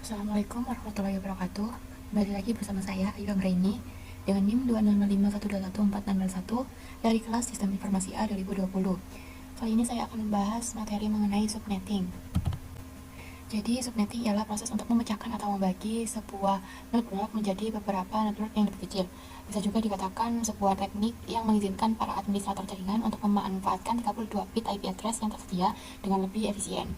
Assalamualaikum warahmatullahi wabarakatuh. Kembali lagi bersama saya Ayu Anggraini dengan NIM 20051214601 dari kelas Sistem Informasi A 2020. Kali ini saya akan membahas materi mengenai subnetting. Jadi subnetting ialah proses untuk memecahkan atau membagi sebuah network menjadi beberapa network yang lebih kecil. Bisa juga dikatakan sebuah teknik yang mengizinkan para administrator jaringan untuk memanfaatkan 32 bit IP address yang tersedia dengan lebih efisien.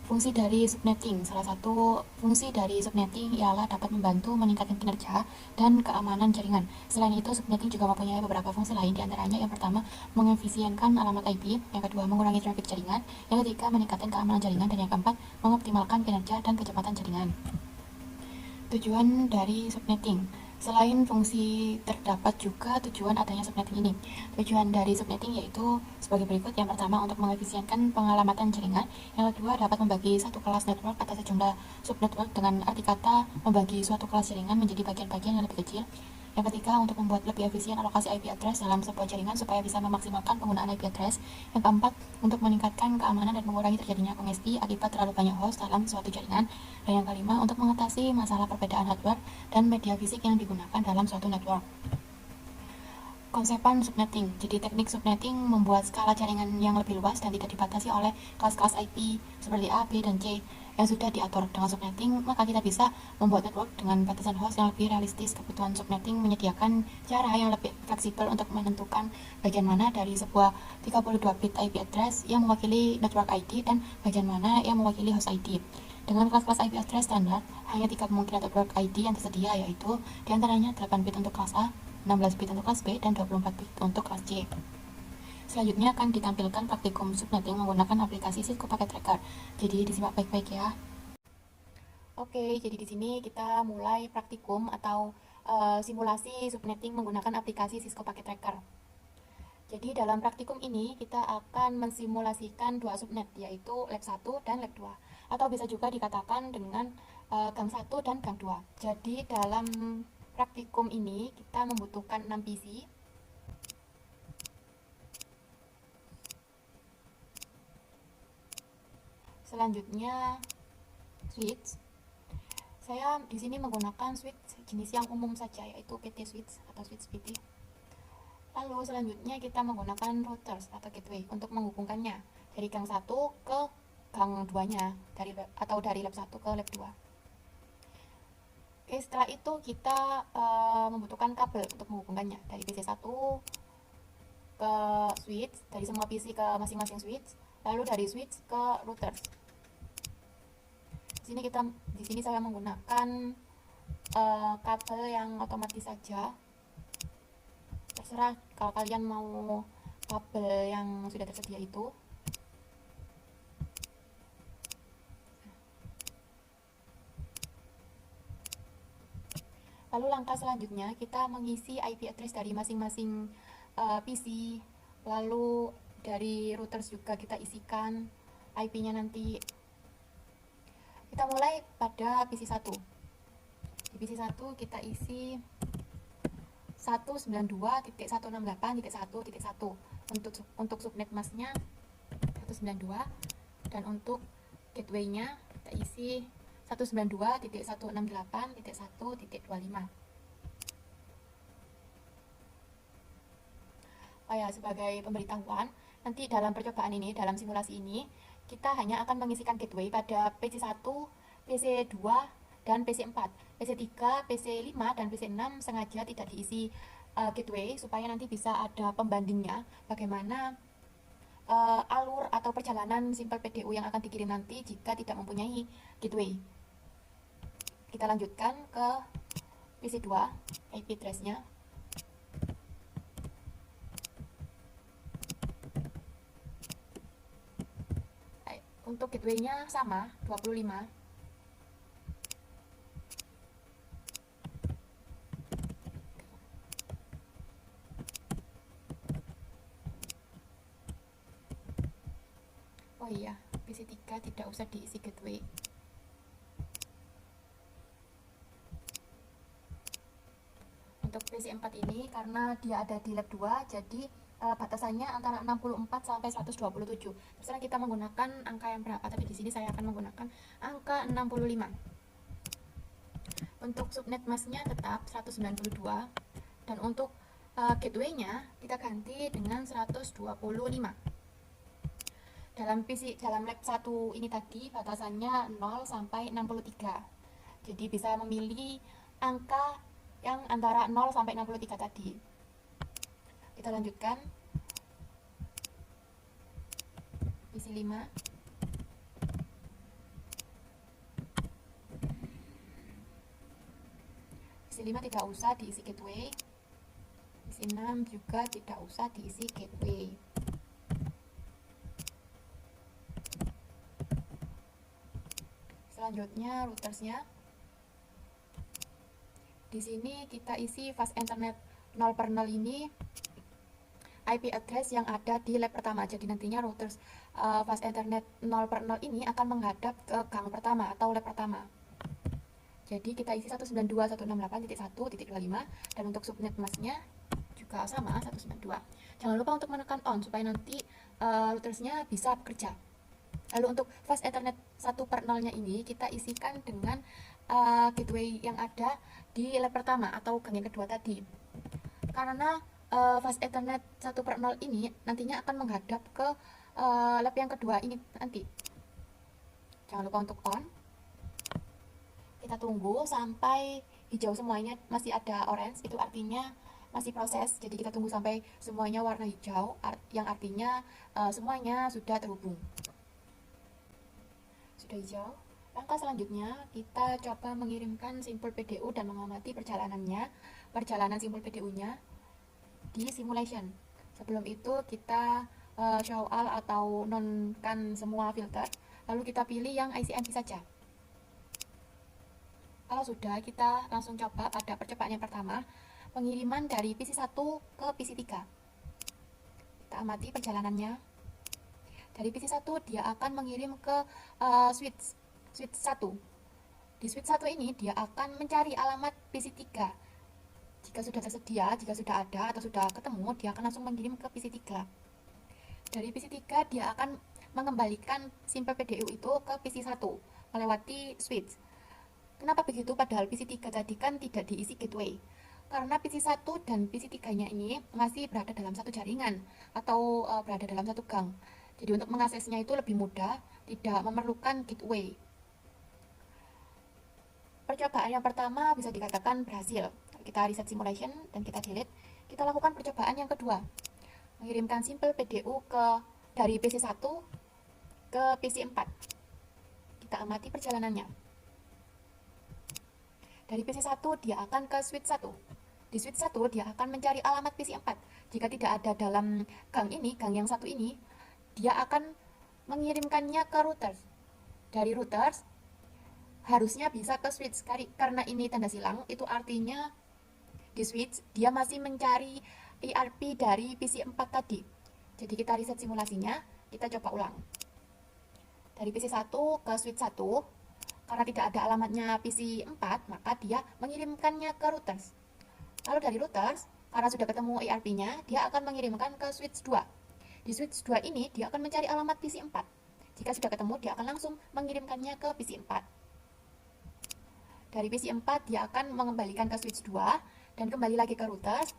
Fungsi dari subnetting. Salah satu fungsi dari subnetting ialah dapat membantu meningkatkan kinerja dan keamanan jaringan. Selain itu, subnetting juga mempunyai beberapa fungsi lain, diantaranya yang pertama, mengefisienkan alamat IP, yang kedua, mengurangi traffic jaringan, yang ketiga, meningkatkan keamanan jaringan, dan yang keempat, mengoptimalkan kinerja dan kecepatan jaringan. Tujuan dari subnetting. Selain fungsi, terdapat juga tujuan adanya subnetting ini. Tujuan dari subnetting yaitu sebagai berikut. Yang pertama, untuk mengefisienkan pengalamatan jaringan. Yang kedua, dapat membagi satu kelas network atau sejumlah subnetwork, dengan arti kata membagi suatu kelas jaringan menjadi bagian-bagian yang lebih kecil. Yang ketiga, untuk membuat lebih efisien alokasi IP address dalam sebuah jaringan supaya bisa memaksimalkan penggunaan IP address. Yang keempat, untuk meningkatkan keamanan dan mengurangi terjadinya kongesti akibat terlalu banyak host dalam suatu jaringan. Dan yang kelima, untuk mengatasi masalah perbedaan hardware dan media fisik yang digunakan dalam suatu network. Konsepan subnetting. Jadi teknik subnetting membuat skala jaringan yang lebih luas dan tidak dibatasi oleh kelas-kelas IP seperti A, B, dan C yang sudah diatur. Dengan subnetting, maka kita bisa membuat network dengan batasan host yang lebih realistis. Kebutuhan subnetting menyediakan cara yang lebih fleksibel untuk menentukan bagian mana dari sebuah 32 bit IP address yang mewakili network ID dan bagian mana yang mewakili host ID. Dengan kelas-kelas IP address standar, hanya 3 kemungkinan network ID yang tersedia, yaitu diantaranya 8 bit untuk kelas A, 16 bit untuk kelas B, dan 24 bit untuk kelas C. Selanjutnya akan ditampilkan praktikum subnetting menggunakan aplikasi Cisco Packet Tracker. Jadi disimak baik-baik ya. Oke, jadi di sini kita mulai praktikum atau simulasi subnetting menggunakan aplikasi Cisco Packet Tracker. Jadi dalam praktikum ini kita akan mensimulasikan dua subnet, yaitu lab 1 dan lab 2, atau bisa juga dikatakan dengan gang 1 dan gang 2. Jadi dalam praktikum ini kita membutuhkan 6 PC. Selanjutnya switch. Saya di sini menggunakan switch jenis yang umum saja, yaitu PT switch atau switch PT. Lalu selanjutnya kita menggunakan routers atau gateway untuk menghubungkannya dari gang 1 ke gang 2-nya, dari lab 1 ke lab 2. Oke, setelah itu kita membutuhkan kabel untuk menghubungkannya dari PC 1 ke switch, dari semua PC ke masing-masing switch, lalu dari switch ke routers. Di sini saya menggunakan kabel yang otomatis saja. Terserah kalau kalian mau kabel yang sudah tersedia itu. Lalu langkah selanjutnya kita mengisi IP address dari masing-masing PC. Lalu dari routers juga kita isikan IP-nya nanti. Kita mulai pada PC 1. Di PC 1 kita isi 192.168.1.1 untuk subnet masknya 192, dan untuk gateway-nya kita isi 192.168.1.25. Oh ya, sebagai pemberitahuan, nanti dalam percobaan ini, dalam simulasi ini, kita hanya akan mengisikan gateway pada PC 1, PC 2, dan PC 4. PC 3, PC 5, dan PC 6 sengaja tidak diisi gateway supaya nanti bisa ada pembandingnya bagaimana alur atau perjalanan simple PDU yang akan dikirim nanti jika tidak mempunyai gateway. Kita lanjutkan ke PC 2, IP address-nya. Untuk gateway-nya sama, 25. Oh iya, PC 3 tidak usah diisi gateway. Untuk PC 4 ini karena dia ada di lab 2, jadi batasannya antara 64 sampai 127. Terserah kita menggunakan angka yang berapa, tapi di sini saya akan menggunakan angka 65. Untuk subnet masknya tetap 192, dan untuk gateway-nya kita ganti dengan 125. Dalam lab 1 ini tadi batasannya 0 sampai 63. Jadi bisa memilih angka yang antara 0 sampai 63 tadi. Kita lanjutkan. PC 5. PC 5 tidak usah diisi gateway. PC 6 juga tidak usah diisi gateway. Selanjutnya routersnya. Di sini kita isi fast internet 0/0 ini IP address yang ada di lab pertama. Jadi nantinya routers fast internet 0/0 ini akan menghadap ke gang pertama atau lab pertama. Jadi kita isi 192.168.1.25, dan untuk subnet masknya juga sama 192. Jangan lupa untuk menekan on supaya nanti routersnya bisa bekerja. Lalu untuk fast ethernet 1/0-nya ini kita isikan dengan gateway yang ada di lab pertama atau gang yang kedua tadi. Karena fast ethernet 1/0 ini nantinya akan menghadap ke lab yang kedua ini nanti. Jangan lupa untuk on. Kita tunggu sampai hijau semuanya masih ada orange, itu artinya masih proses. Jadi kita tunggu sampai semuanya warna hijau, yang artinya semuanya sudah terhubung. Sudah hijau. Langkah selanjutnya kita coba mengirimkan simpul PDU dan mengamati perjalanan simpul PDU-nya di simulation. Sebelum itu kita show all atau nonkan semua filter, lalu kita pilih yang ICMP saja. Kalau sudah, kita langsung coba pada percobaan yang pertama, pengiriman dari PC 1 ke PC 3. Kita amati perjalanannya. Dari PC 1 dia akan mengirim ke switch 1. Di switch 1 ini dia akan mencari alamat PC 3. Jika sudah tersedia, jika sudah ada atau sudah ketemu, dia akan langsung mengirim ke PC 3. Dari PC 3 dia akan mengembalikan simpel PDU itu ke PC 1 melewati switch. Kenapa begitu? Padahal PC 3 tadi kan tidak diisi gateway. Karena PC 1 dan PC 3-nya ini masih berada dalam satu jaringan atau berada dalam satu gang. Jadi untuk mengaksesnya itu lebih mudah, tidak memerlukan gateway. Percobaan yang pertama bisa dikatakan berhasil. Kita reset simulation dan kita delete. Kita lakukan percobaan yang kedua, mengirimkan simpel PDU dari PC 1 ke PC 4. Kita amati perjalanannya. Dari PC 1 dia akan ke switch 1. Di switch 1 dia akan mencari alamat PC 4. Jika tidak ada dalam gang yang satu ini, dia akan mengirimkannya ke routers. Dari routers harusnya bisa ke switch. Karena ini tanda silang, itu artinya di switch dia masih mencari IRP dari PC 4 tadi. Jadi kita reset simulasinya, kita coba ulang. Dari PC 1 ke switch 1, karena tidak ada alamatnya PC 4, maka dia mengirimkannya ke routers. Lalu dari routers, karena sudah ketemu IRP-nya, dia akan mengirimkan ke switch 2. Di switch 2 ini, dia akan mencari alamat PC 4. Jika sudah ketemu, dia akan langsung mengirimkannya ke PC 4. Dari PC 4, dia akan mengembalikan ke switch 2, dan kembali lagi ke routers,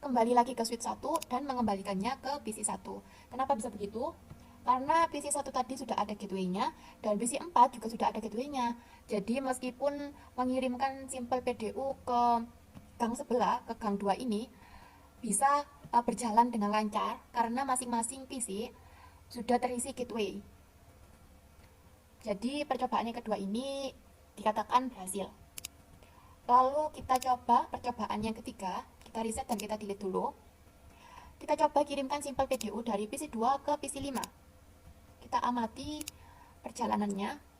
kembali lagi ke switch 1, dan mengembalikannya ke PC 1. Kenapa bisa begitu? Karena PC 1 tadi sudah ada gateway-nya, dan PC 4 juga sudah ada gateway-nya. Jadi meskipun mengirimkan simpel PDU ke gang sebelah, ke gang 2 ini, bisa berjalan dengan lancar karena masing-masing PC sudah terisi gateway. Jadi percobaan yang kedua ini dikatakan berhasil. Lalu kita coba percobaan yang ketiga, kita reset dan kita delete dulu. Kita coba kirimkan simpel PDU dari PC 2 ke PC 5. Kita amati perjalanannya.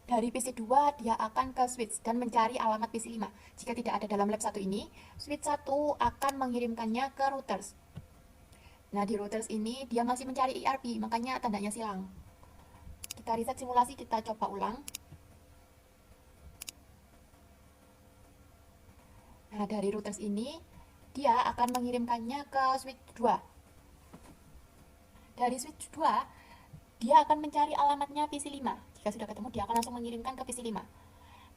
Dari PC 2 dia akan ke switch dan mencari alamat PC 5. Jika tidak ada dalam lab 1 ini, switch 1 akan mengirimkannya ke routers. Nah, di routers ini dia masih mencari IRP, makanya tandanya silang. Kita reset simulasi, kita coba ulang. Nah, dari routers ini dia akan mengirimkannya ke switch 2. Dari switch 2, dia akan mencari alamatnya PC5. Jika sudah ketemu, dia akan langsung mengirimkan ke PC5.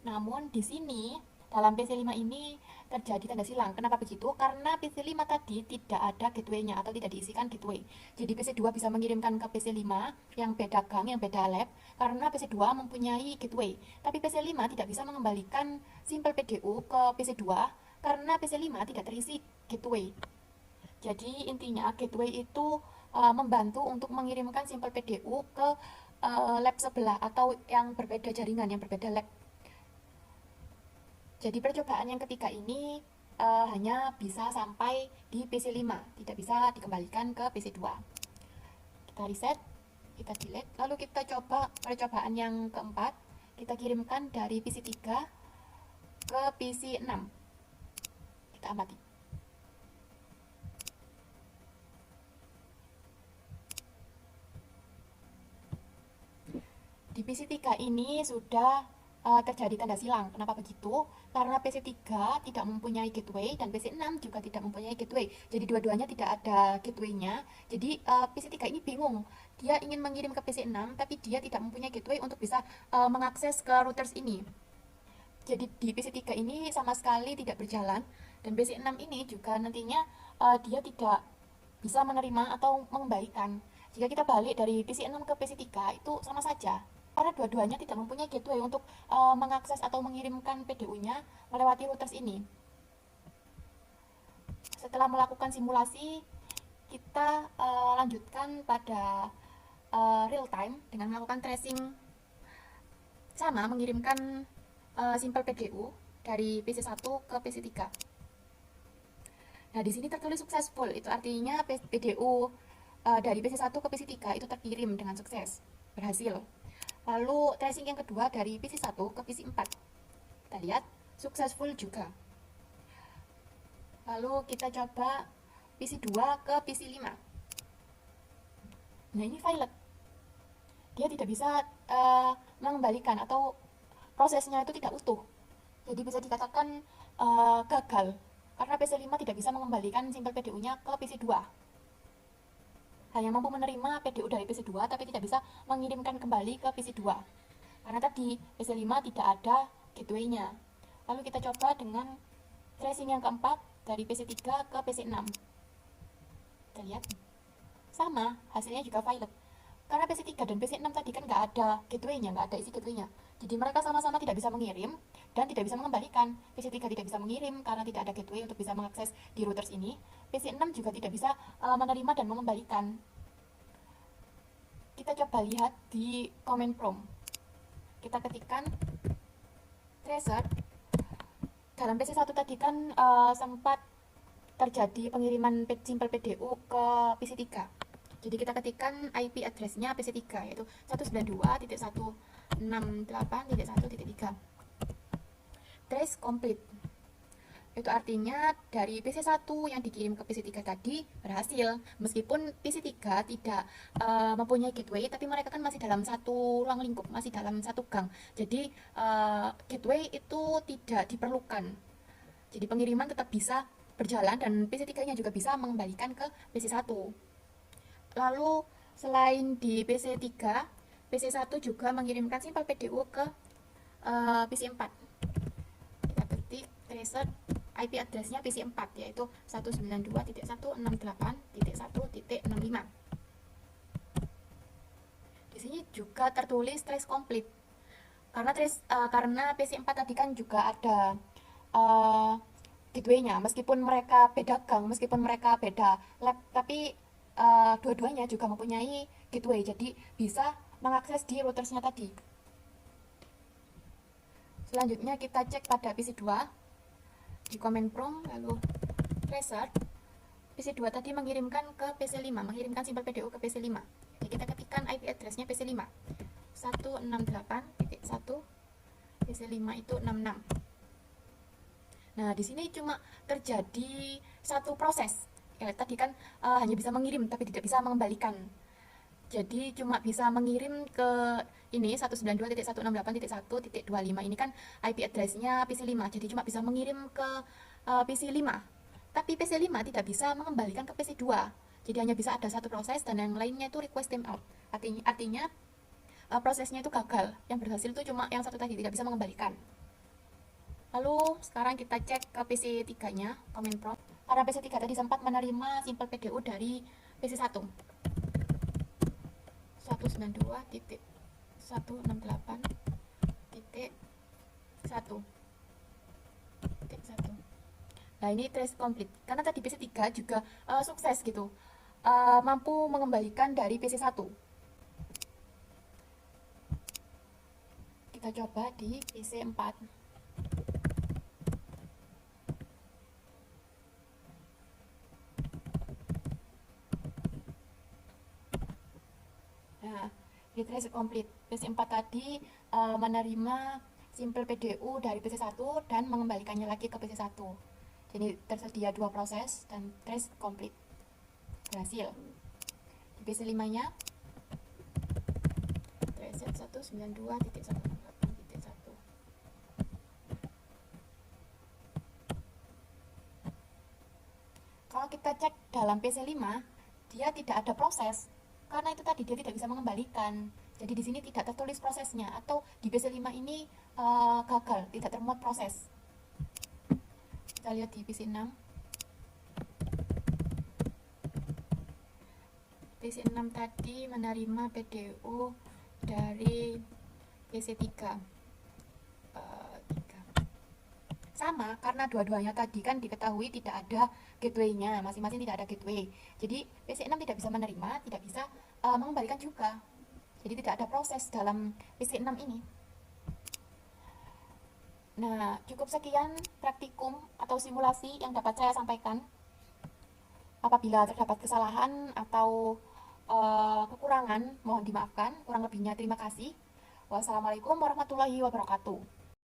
Namun di sini dalam PC5 ini terjadi tanda silang. Kenapa begitu? Karena PC5 tadi tidak ada gateway-nya atau tidak diisikan gateway. Jadi PC2 bisa mengirimkan ke PC5 yang beda gang, yang beda lab, karena PC2 mempunyai gateway. Tapi PC5 tidak bisa mengembalikan simple PDU ke PC2 karena PC5 tidak terisi gateway. Jadi intinya gateway itu membantu untuk mengirimkan simple PDU ke lab sebelah atau yang berbeda jaringan, yang berbeda lab. Jadi percobaan yang ketiga ini hanya bisa sampai di PC5, tidak bisa dikembalikan ke PC2. Kita reset, kita delete, lalu kita coba percobaan yang keempat, kita kirimkan dari PC3 ke PC6. Kita amati. Di PC3 ini sudah terjadi tanda silang. Kenapa begitu? Karena PC3 tidak mempunyai gateway dan PC6 juga tidak mempunyai gateway. Jadi dua-duanya tidak ada gateway-nya. Jadi PC3 ini bingung. Dia ingin mengirim ke PC6 tapi dia tidak mempunyai gateway untuk bisa mengakses ke routers ini. Jadi di PC3 ini sama sekali tidak berjalan dan PC6 ini juga nantinya dia tidak bisa menerima atau mengembalikan. Jika kita balik dari PC6 ke PC3 itu sama saja karena dua-duanya tidak mempunyai gateway untuk mengakses atau mengirimkan PDU-nya melewati routers ini. Setelah melakukan simulasi, kita lanjutkan pada real time dengan melakukan tracing sama mengirimkan simple PDU dari PC1 ke PC3. Nah, di sini tertulis successful, itu artinya PDU dari PC1 ke PC3 itu terkirim dengan sukses, berhasil. Lalu tracing yang kedua dari PC1 ke PC4. Kita lihat successful juga. Lalu kita coba PC2 ke PC5. Nah, ini violet. Dia tidak bisa mengembalikan atau prosesnya itu tidak utuh. Jadi bisa dikatakan gagal karena PC5 tidak bisa mengembalikan simple PDU-nya ke PC2. Hanya mampu menerima PDU dari PC2 tapi tidak bisa mengirimkan kembali ke PC2 karena tadi PC5 tidak ada gateway-nya. Lalu kita coba dengan tracing yang keempat dari PC3 ke PC6. Kita lihat sama, hasilnya juga violet karena PC3 dan PC6 tadi kan nggak ada gateway-nya, nggak ada isi gateway-nya. Jadi mereka sama-sama tidak bisa mengirim dan tidak bisa mengembalikan. PC3 tidak bisa mengirim karena tidak ada gateway untuk bisa mengakses di routers ini. PC6 juga tidak bisa menerima dan mengembalikan. Kita coba lihat di command prompt. Kita ketikkan tracer. Dalam PC1 tadi kan sempat terjadi pengiriman simple PDU ke PC3. Jadi kita ketikkan IP address-nya PC3 yaitu 192.168.1.3. Trace complete. Itu artinya dari PC1 yang dikirim ke PC3 tadi berhasil. Meskipun PC3 tidak mempunyai gateway, tapi mereka kan masih dalam satu ruang lingkup, masih dalam satu gang. Jadi gateway itu tidak diperlukan. Jadi pengiriman tetap bisa berjalan dan PC3-nya juga bisa mengembalikan ke PC1. Lalu selain di PC3, PC1 juga mengirimkan simple PDU ke PC4. Kita ketik tracer IP address-nya PC4 yaitu 192.168.1.65. Di sini juga tertulis trace complete. Karena PC4 tadi kan juga ada gateway-nya, meskipun mereka beda gang, meskipun mereka beda lab, tapi dua-duanya juga mempunyai gateway, jadi bisa mengakses di routersnya tadi. Selanjutnya kita cek pada PC2 di command prompt, lalu tracer. PC2 tadi mengirimkan ke PC5, mengirimkan simple PDU ke PC5. Jadi kita ketikkan IP address-nya PC5 168.1, PC5 itu 66. Nah, di sini cuma terjadi satu proses. Tadi kan hanya bisa mengirim tapi tidak bisa mengembalikan. Jadi cuma bisa mengirim ke ini 192.168.1.25. Ini kan IP address-nya PC5. Jadi cuma bisa mengirim ke PC5. Tapi PC5 tidak bisa mengembalikan ke PC2. Jadi hanya bisa ada satu proses dan yang lainnya itu request timeout. Artinya prosesnya itu gagal. Yang berhasil itu cuma yang satu tadi, tidak bisa mengembalikan. Lalu sekarang kita cek ke PC3-nya, command prompt. Karena PC3 tadi sempat menerima simple PDU dari PC1. 192.168.1. Nah, ini trace complete. Karena tadi PC3 juga sukses gitu. Mampu mengembalikan dari PC1. Kita coba di PC4. Nah, di trace complete. PC4 tadi menerima simple PDU dari PC1 dan mengembalikannya lagi ke PC1. Jadi tersedia dua proses dan trace complete. Berhasil. Di PC5-nya trace 192.168.1. Kalau kita cek dalam PC5, dia tidak ada proses. Karena itu tadi dia tidak bisa mengembalikan. Jadi di sini tidak tertulis prosesnya atau di PC5 ini gagal, tidak termuat proses. Kita lihat di PC6. PC6 tadi menerima PDU dari PC3. Sama, karena dua-duanya tadi kan diketahui tidak ada gateway-nya, masing-masing tidak ada gateway. Jadi PC6 tidak bisa menerima, tidak bisa mengembalikan juga. Jadi tidak ada proses dalam PC6 ini. Nah, cukup sekian praktikum atau simulasi yang dapat saya sampaikan. Apabila terdapat kesalahan atau kekurangan, mohon dimaafkan. Kurang lebihnya terima kasih. Wassalamualaikum warahmatullahi wabarakatuh.